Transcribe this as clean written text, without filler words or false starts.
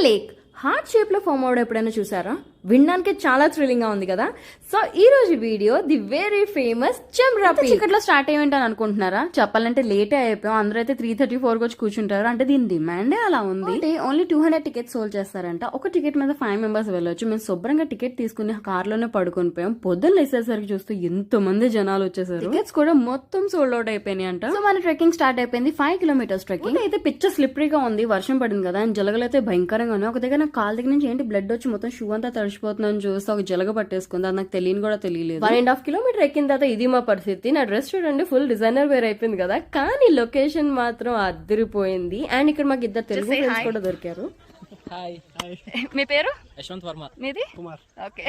Lake heart shape లో form అవడం ఎప్పుడైనా చూసారా? వినడానికి చాలా థ్రిల్లింగ్ గా ఉంది కదా. సో ఈ రోజు video the very famous Chembra peak. చీకట్లో స్టార్ట్ అయ్యేంటని అనుకుంటున్నారా? చెప్పాలంటే లేటే అయిపోయాం. అందరూ అయితే 3:34 వచ్చి కూర్చుంటారు. అంటే దీని డిమాండే అలా ఉంది. అంటే ఓన్లీ 200 టికెట్స్ సోల్డ్ చేస్తారంట. ఒక టికెట్ మీద 5 మెంబర్స్ వెళ్ళొచ్చు. మేము శుభ్రంగా టికెట్ తీసుకుని కార్ లోనే పడుకొని పోయాం. పొద్దున్న లేసేసరికి చూస్తే ఎంతో మంది జనాలు వచ్చేసారు. టికెట్స్ కూడా మొత్తం సోల్డ్ అవుట్ అయిపోయినాయి అంట. సో మన ట్రెక్కింగ్ స్టార్ట్ అయిపోయింది. 5 కిలోమీటర్స్ ట్రెక్కింగ్ అయితే పిచ్చ స్లిప్పరీగా ఉంది. వర్షం పడింది కదా. అండ్ జలగలు అయితే భయంకరంగా ఉన్నాయి. ఒక దగ్గర నా కాల్ దగ్గర నుంచి ఏంటి బ్లడ్ వచ్చి మొత్తం షూ అంతా తడిచిపోతుందని చూస్తే ఒక జలగ పట్టేసుకుంది. అది నాకు తెలియని కూడా తెలియలేదు. 1.5 కిలోమీటర్ ఎక్కిన తర్వాత ఇది మా పరిస్థితి. నా డ్రెస్ చూడండి ఫుల్ డిజైనర్ వేర్ అయిపోయింది కదా. కానీ లొకేషన్ మాత్రం అదిరిపోయింది. అండ్ ఇక్కడ మాకు ఇద్దరు తెలుగు ఫ్రెండ్స్ కూడా దొరికారు. మీ పేరు? యశ్వంత్ వర్మ. మీది? కుమార్. ఓకే.